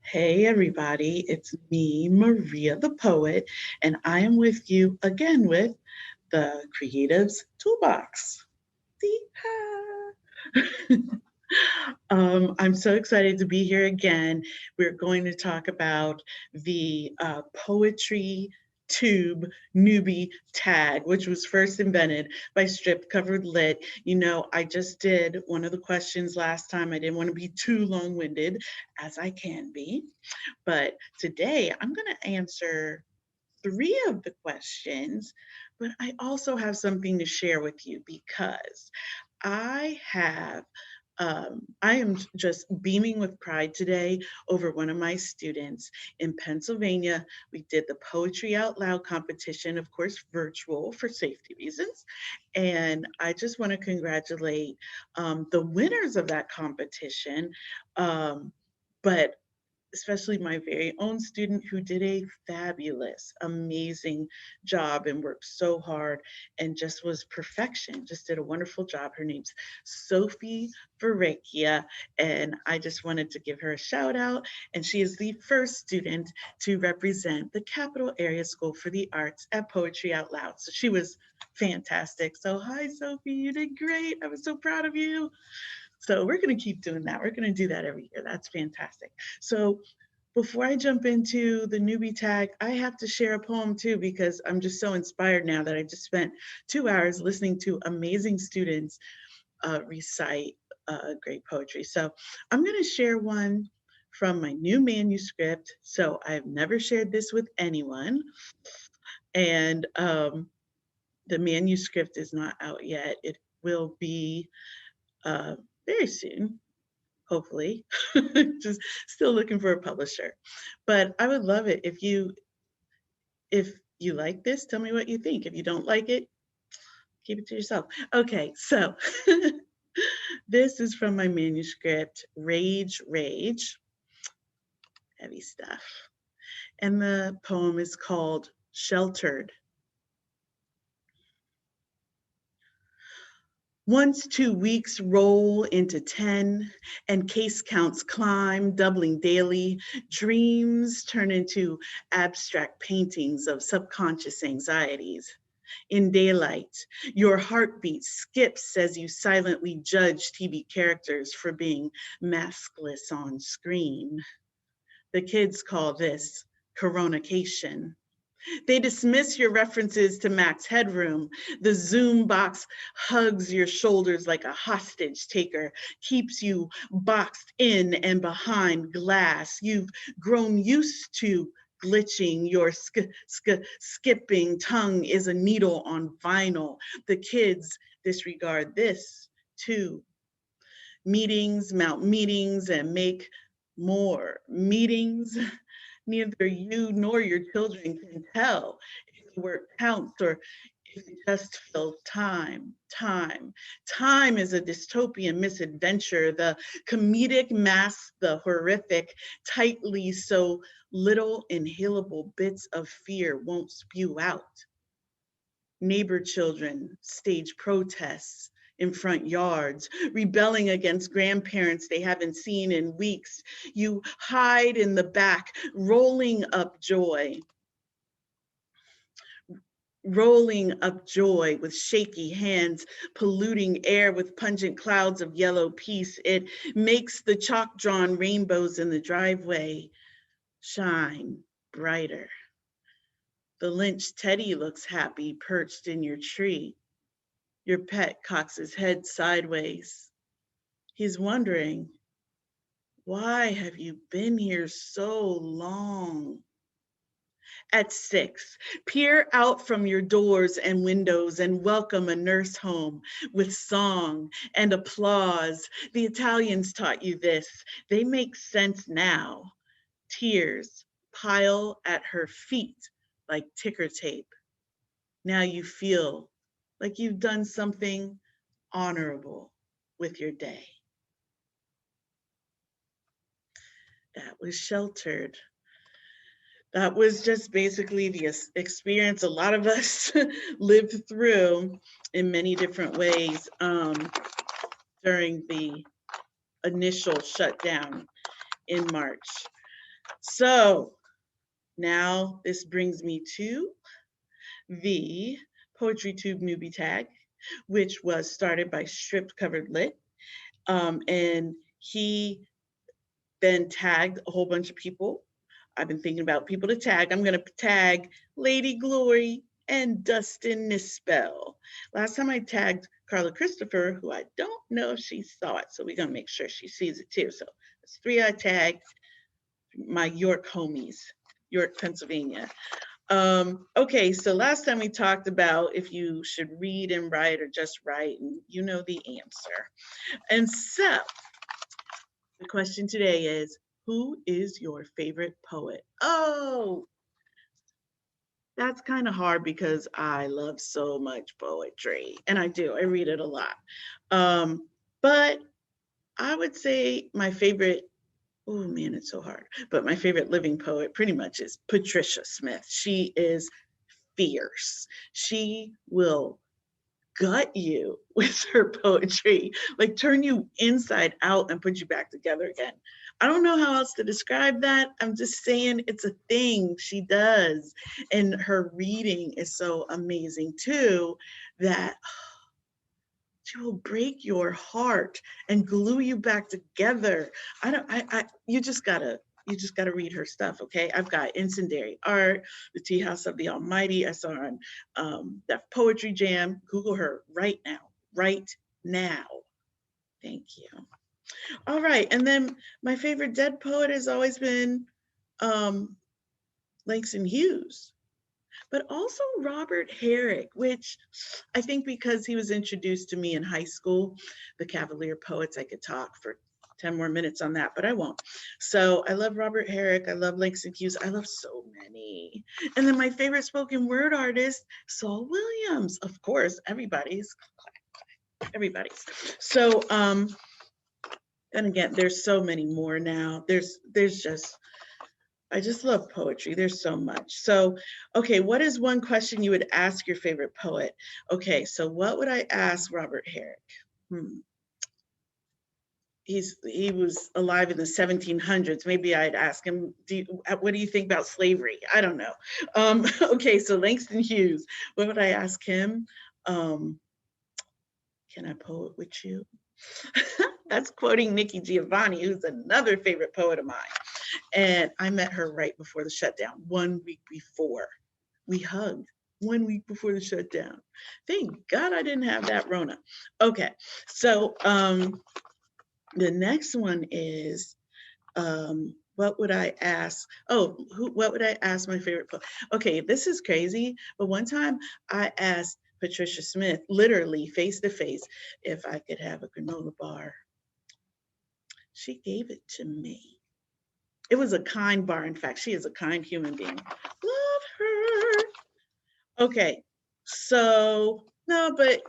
Hey everybody, it's me, Maria the Poet, and I am with you again with the Creatives Toolbox. See-ha. I'm so excited to be here again. We're going to talk about the PoetryTube Newbie Tag, which was first invented by Strip Covered Lit. You know, I just did one of the questions last time. I didn't want to be too long-winded, as I can be. But today I'm going to answer three of the questions, but I also have something to share with you because I am just beaming with pride today over one of my students in Pennsylvania. We did the Poetry Out Loud competition, of course, virtual for safety reasons. And I just want to congratulate the winners of that competition. But especially my very own student who did a fabulous, amazing job and worked so hard and just was perfection, just did a wonderful job. Her name's Sophie Verrecchia, and I just wanted to give her a shout out. And she is the first student to represent the Capital Area School for the Arts at Poetry Out Loud. So she was fantastic. So hi, Sophie, you did great. I was so proud of you. So we're going to keep doing that. We're going to do that every year. That's fantastic. So before I jump into the newbie tag, I have to share a poem too because I'm just so inspired now that I just spent 2 hours listening to amazing students recite great poetry. So I'm going to share one from my new manuscript. So I've never shared this with anyone. And the manuscript is not out yet. It will be uh, very soon, hopefully. Just still looking for a publisher. But I would love it if you like this, tell me what you think. If you don't like it, keep it to yourself. Okay, so this is from my manuscript, Rage, Rage, heavy stuff. And the poem is called Sheltered. Once 2 weeks roll into 10 and case counts climb, doubling daily, dreams turn into abstract paintings of subconscious anxieties. In daylight, your heartbeat skips as you silently judge TV characters for being maskless on screen. The kids call this coronation. They dismiss your references to max headroom. The Zoom box hugs your shoulders like a hostage taker, keeps you boxed in and behind glass. You've grown used to glitching. Your skipping tongue is a needle on vinyl. The kids disregard this too. Meetings mount meetings and make more meetings. Neither you nor your children can tell if the work counts or if it just fills time. Time is a dystopian misadventure. The comedic masks the horrific tightly so little inhalable bits of fear won't spew out. Neighbor children stage protests in front yards, rebelling against grandparents they haven't seen in weeks. You hide in the back, rolling up joy with shaky hands, polluting air with pungent clouds of yellow peace. It makes the chalk-drawn rainbows in the driveway shine brighter. The Lynch teddy looks happy perched in your tree. Your pet cocks his head sideways. He's wondering, why have you been here so long? At 6, peer out from your doors and windows and welcome a nurse home with song and applause. The Italians taught you this. They make sense now. Tears pile at her feet like ticker tape. Now you feel like you've done something honorable with your day. That was Sheltered. That was just basically the experience a lot of us lived through in many different ways during the initial shutdown in March. So now this brings me to the PoetryTube Newbie Tag, which was started by Stripped Covered Lit. And he then tagged a whole bunch of people. I've been thinking about people to tag. I'm going to tag Lady Glory and Dustin Nispel. Last time I tagged Carla Christopher, who I don't know if she saw it, so we're going to make sure she sees it too. So that's 3 I tagged, my York homies, York, Pennsylvania. Okay, so last time we talked about if you should read and write or just write, and you know the answer. And so the question today is, who is your favorite poet? Oh, that's kind of hard because I love so much poetry, and I do. I read it a lot. But I would say my favorite, oh man, it's so hard. But my favorite living poet pretty much is Patricia Smith. She is fierce. She will gut you with her poetry, like turn you inside out and put you back together again. I don't know how else to describe that. I'm just saying it's a thing she does. And her reading is so amazing too, that she will break your heart and glue you back together. You just gotta read her stuff, okay? I've got Incendiary Art, The Tea House of the Almighty. I saw her on that Poetry Jam. Google her right now, right now. Thank you. All right, and then my favorite dead poet has always been um, Langston Hughes, but also Robert Herrick, which I think because he was introduced to me in high school, the Cavalier Poets, I could talk for 10 more minutes on that, but I won't. So I love Robert Herrick. I love Langston Hughes. I love so many. And then my favorite spoken word artist, Saul Williams. Of course, everybody's. So, and again, there's so many more now. There's just, I just love poetry. There's so much. So, okay, what is one question you would ask your favorite poet? Okay, so what would I ask Robert Herrick? He was alive in the 1700s. Maybe I'd ask him, what do you think about slavery? I don't know. Okay, so Langston Hughes, what would I ask him? Can I poet with you? That's quoting Nikki Giovanni, who's another favorite poet of mine. And I met her right before the shutdown, 1 week before. We hugged 1 week before the shutdown. Thank God I didn't have that Rona. Okay, so the next one is, what would I ask? Oh, what would I ask my favorite poet? Okay, this is crazy, but one time I asked Patricia Smith, literally face to face, if I could have a granola bar. She gave it to me. It was a kind bar. In fact, she is a kind human being. Love her. Okay, so no, but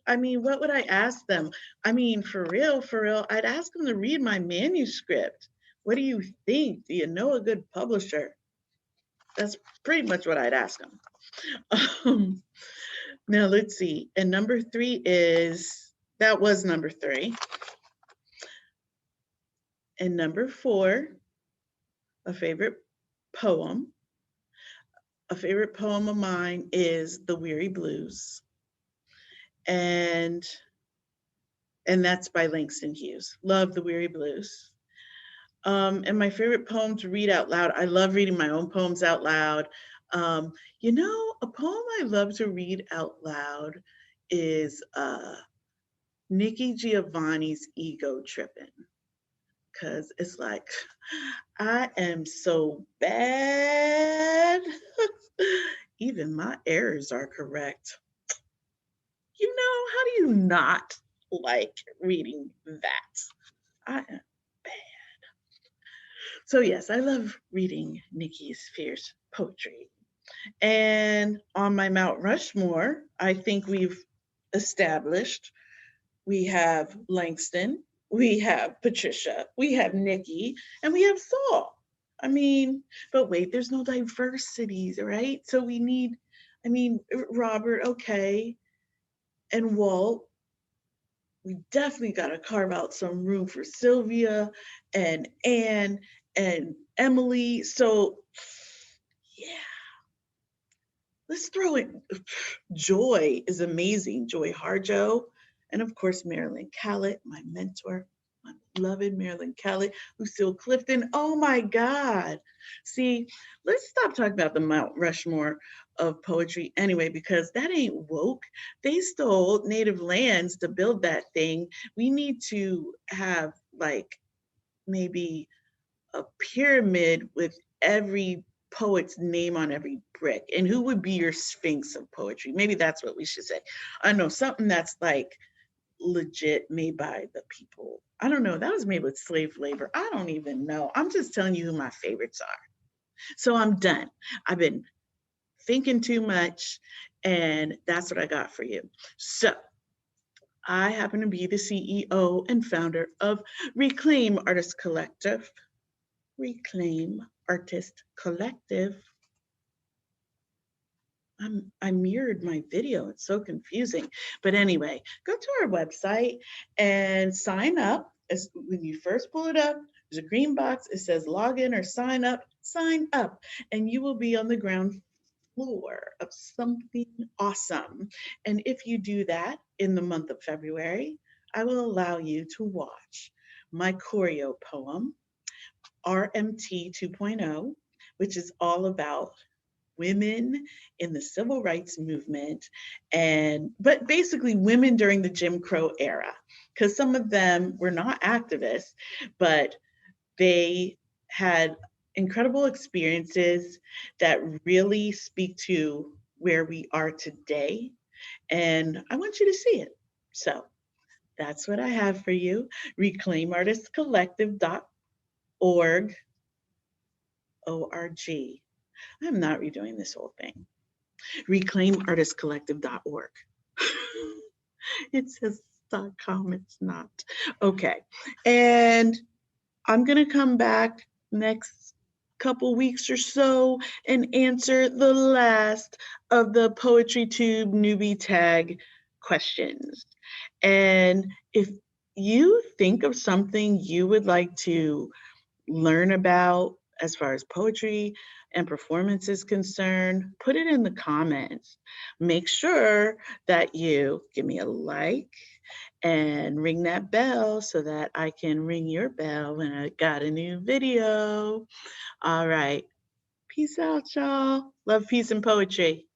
I mean, what would I ask them? I mean, for real, I'd ask them to read my manuscript. What do you think? Do you know a good publisher? That's pretty much what I'd ask them. Now let's see. And number 3 is, that was number 3. And number 4, a favorite poem. A favorite poem of mine is The Weary Blues. And that's by Langston Hughes. Love The Weary Blues. And my favorite poem to read out loud, I love reading my own poems out loud. A poem I love to read out loud is Nikki Giovanni's Ego Trippin'. Because it's like, I am so bad. Even my errors are correct. How do you not like reading that? I am bad. So yes, I love reading Nikki's fierce poetry. And on my Mount Rushmore, I think we've established we have Langston, we have Patricia, we have Nikki, and we have Saul. I mean, but wait, there's no diversity, right? So we need, Robert, okay, and Walt. We definitely got to carve out some room for Sylvia and Anne and Emily. So, yeah, let's throw it. Joy is amazing. Joy Harjo. And of course, Marilyn Callett, my mentor, my beloved Marilyn Callett, Lucille Clifton. Oh my God. See, let's stop talking about the Mount Rushmore of poetry anyway, because that ain't woke. They stole native lands to build that thing. We need to have like maybe a pyramid with every poet's name on every brick. And who would be your sphinx of poetry? Maybe that's what we should say. I know something that's like legit made by the people. I don't know. That was made with slave labor. I don't even know. I'm just telling you who my favorites are. So I'm done. I've been thinking too much, and that's what I got for you. So I happen to be the CEO and founder of Reclaim Artist Collective. Reclaim Artist Collective. I mirrored my video. It's so confusing. But anyway, go to our website and sign up. As when you first pull it up, there's a green box. It says login or sign up. Sign up, and you will be on the ground floor of something awesome. And if you do that in the month of February, I will allow you to watch my choreo poem, RMT 2.0, which is all about women in the civil rights movement, and but basically women during the Jim Crow era, because some of them were not activists, but they had incredible experiences that really speak to where we are today, and I want you to see it. So that's what I have for you. Reclaimartistcollective.org. O-R-G. I'm not redoing this whole thing. Reclaimartistcollective.org. It says .com, it's not. Okay. And I'm going to come back next couple weeks or so and answer the last of the PoetryTube Newbie Tag questions. And if you think of something you would like to learn about as far as poetry and performance is concerned, put it in the comments. Make sure that you give me a like and ring that bell so that I can ring your bell when I got a new video. All right. Peace out, y'all. Love, peace, and poetry.